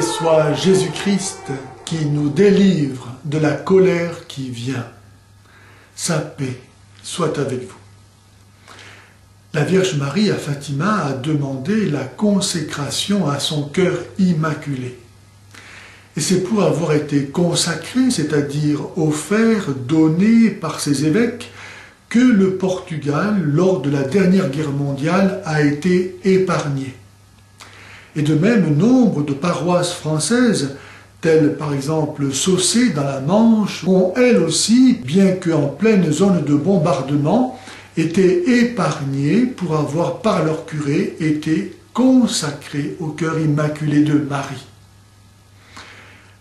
soit Jésus-Christ qui nous délivre de la colère qui vient. Sa paix soit avec vous. La Vierge Marie à Fatima a demandé la consécration à son cœur immaculé. Et c'est pour avoir été consacré, c'est-à-dire offert, donné par ses évêques, que le Portugal, lors de la dernière guerre mondiale, a été épargné. Et de même, nombre de paroisses françaises, telles par exemple Saucé dans la Manche, ont elles aussi, bien qu'en pleine zone de bombardement, été épargnées pour avoir par leur curé été consacrées au cœur immaculé de Marie.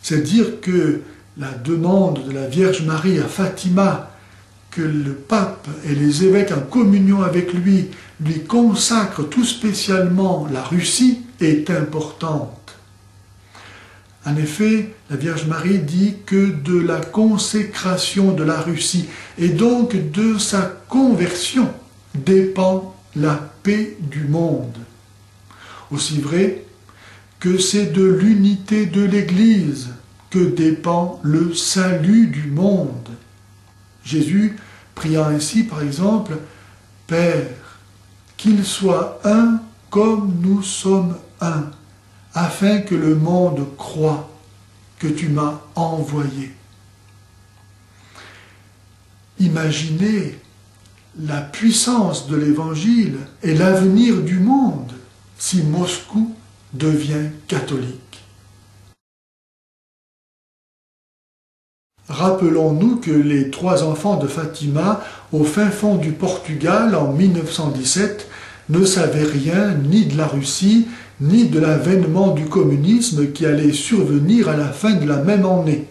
C'est dire que la demande de la Vierge Marie à Fatima, que le pape et les évêques en communion avec lui consacrent tout spécialement la Russie, est importante. En effet, la Vierge Marie dit que de la consécration de la Russie et donc de sa conversion dépend la paix du monde. Aussi vrai que c'est de l'unité de l'Église que dépend le salut du monde. Jésus priant ainsi, par exemple, « Père, qu'il soit un comme nous sommes un, afin que le monde croie que tu m'as envoyé. » Imaginez la puissance de l'Évangile et l'avenir du monde si Moscou devient catholique. Rappelons-nous que les 3 enfants de Fatima, au fin fond du Portugal en 1917, ne savaient rien ni de la Russie, ni de l'avènement du communisme qui allait survenir à la fin de la même année.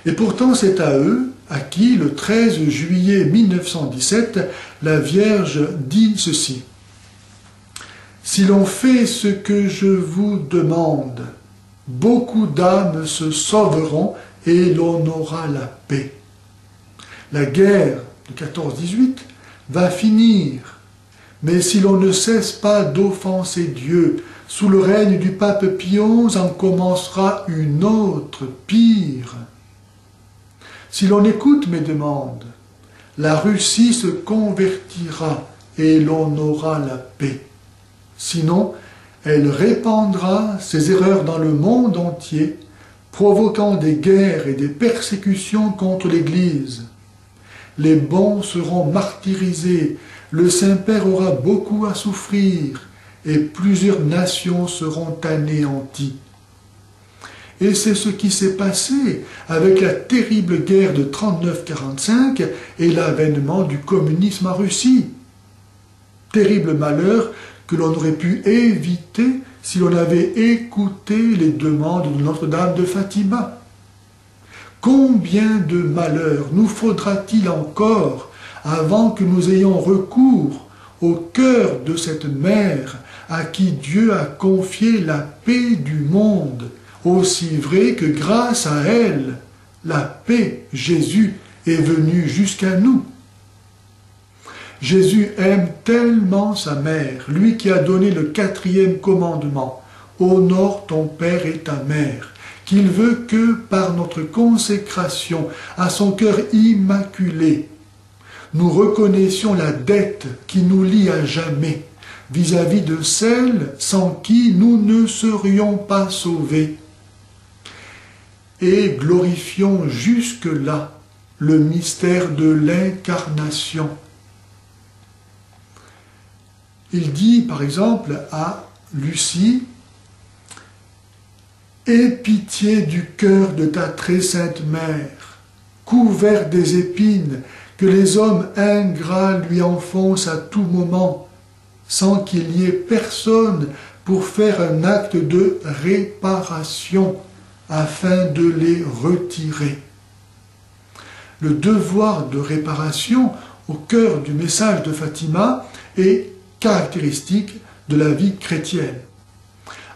Et pourtant c'est à eux, à qui le 13 juillet 1917, la Vierge dit ceci. « Si l'on fait ce que je vous demande, beaucoup d'âmes se sauveront et l'on aura la paix. La guerre de 14-18 va finir. Mais si l'on ne cesse pas d'offenser Dieu, sous le règne du pape Pie XI en commencera une autre, pire. Si l'on écoute mes demandes, la Russie se convertira et l'on aura la paix. Sinon, elle répandra ses erreurs dans le monde entier, provoquant des guerres et des persécutions contre l'Église. Les bons seront martyrisés, le Saint-Père aura beaucoup à souffrir et plusieurs nations seront anéanties. Et c'est ce qui s'est passé avec la terrible guerre de 39-45 et l'avènement du communisme en Russie. Terrible malheur que l'on aurait pu éviter si l'on avait écouté les demandes de Notre-Dame de Fatima. Combien de malheurs nous faudra-t-il encore avant que nous ayons recours au cœur de cette mère à qui Dieu a confié la paix du monde, aussi vrai que grâce à elle, la paix, Jésus, est venu jusqu'à nous. Jésus aime tellement sa mère, lui qui a donné le 4e commandement, « Honore ton père et ta mère », qu'il veut que, par notre consécration à son cœur immaculé, nous reconnaissions la dette qui nous lie à jamais vis-à-vis de celle sans qui nous ne serions pas sauvés. Et glorifions jusque-là le mystère de l'incarnation. Il dit par exemple à Lucie, « Aie pitié du cœur de ta très sainte mère, couvert des épines, que les hommes ingrats lui enfoncent à tout moment, sans qu'il n'y ait personne pour faire un acte de réparation afin de les retirer. » Le devoir de réparation au cœur du message de Fatima est caractéristique de la vie chrétienne.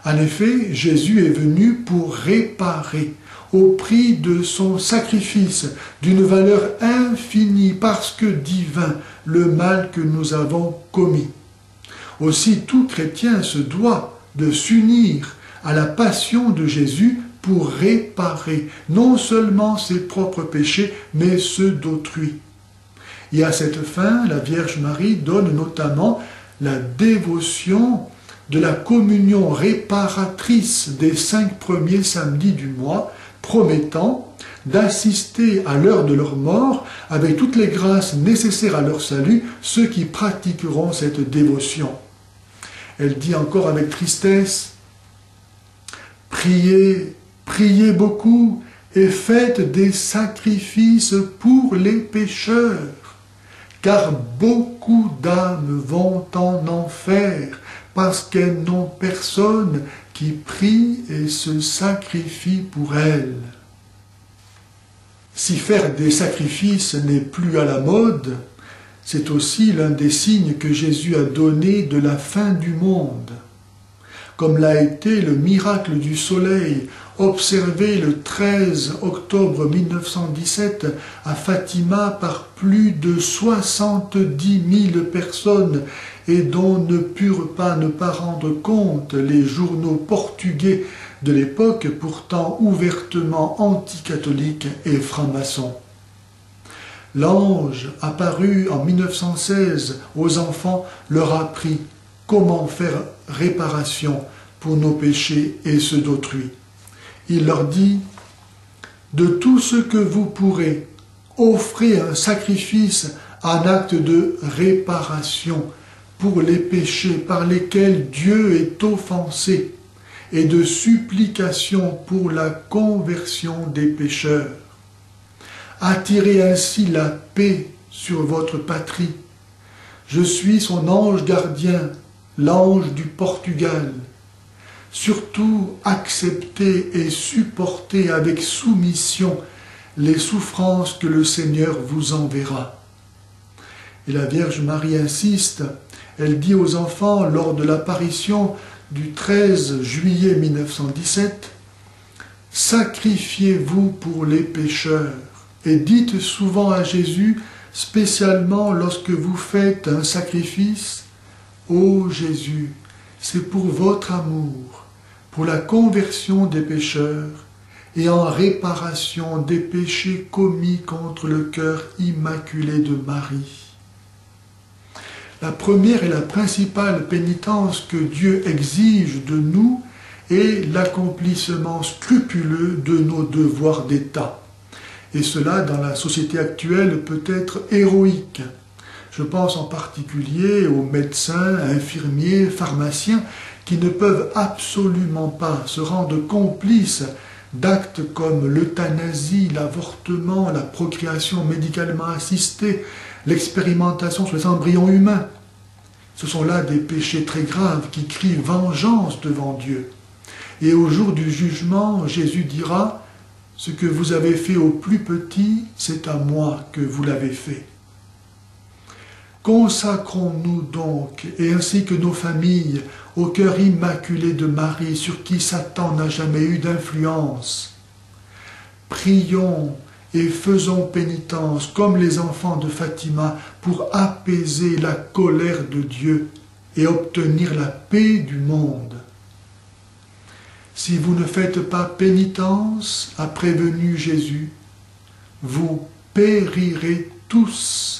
En effet, Jésus est venu pour réparer au prix de son sacrifice, d'une valeur infinie parce que divin, le mal que nous avons commis. Aussi, tout chrétien se doit de s'unir à la passion de Jésus pour réparer non seulement ses propres péchés, mais ceux d'autrui. Et à cette fin, la Vierge Marie donne notamment la dévotion de la communion réparatrice des 5 premiers samedis du mois, promettant d'assister à l'heure de leur mort, avec toutes les grâces nécessaires à leur salut, ceux qui pratiqueront cette dévotion. Elle dit encore avec tristesse, « Priez, priez beaucoup, et faites des sacrifices pour les pécheurs, car beaucoup d'âmes vont en enfer, parce qu'elles n'ont personne qui prie et se sacrifie pour elles. » Si faire des sacrifices n'est plus à la mode, c'est aussi l'un des signes que Jésus a donné de la fin du monde. Comme l'a été le miracle du soleil, observé le 13 octobre 1917 à Fatima par plus de 70 000 personnes et dont ne purent pas ne pas rendre compte les journaux portugais de l'époque, pourtant ouvertement anticatholiques et francs-maçons. L'ange apparu en 1916 aux enfants leur apprit comment faire réparation pour nos péchés et ceux d'autrui. Il leur dit « De tout ce que vous pourrez, offrez un sacrifice, un acte de réparation pour les péchés par lesquels Dieu est offensé et de supplication pour la conversion des pécheurs. Attirez ainsi la paix sur votre patrie. Je suis son ange gardien, l'ange du Portugal. Surtout, acceptez et supportez avec soumission les souffrances que le Seigneur vous enverra. » Et la Vierge Marie insiste, elle dit aux enfants lors de l'apparition du 13 juillet 1917, « Sacrifiez-vous pour les pécheurs et dites souvent à Jésus, spécialement lorsque vous faites un sacrifice, « Ô Jésus, c'est pour votre amour, pour la conversion des pécheurs et en réparation des péchés commis contre le cœur immaculé de Marie. » La première et la principale pénitence que Dieu exige de nous est l'accomplissement scrupuleux de nos devoirs d'État. Et cela, dans la société actuelle, peut être héroïque. Je pense en particulier aux médecins, infirmiers, pharmaciens qui ne peuvent absolument pas se rendre complices d'actes comme l'euthanasie, l'avortement, la procréation médicalement assistée, l'expérimentation sur les embryons humains. Ce sont là des péchés très graves qui crient vengeance devant Dieu. Et au jour du jugement, Jésus dira « Ce que vous avez fait au plus petit, c'est à moi que vous l'avez fait. » Consacrons-nous donc, et ainsi que nos familles, au cœur immaculé de Marie, sur qui Satan n'a jamais eu d'influence. Prions et faisons pénitence, comme les enfants de Fatima, pour apaiser la colère de Dieu et obtenir la paix du monde. Si vous ne faites pas pénitence, a prévenu Jésus, vous périrez tous.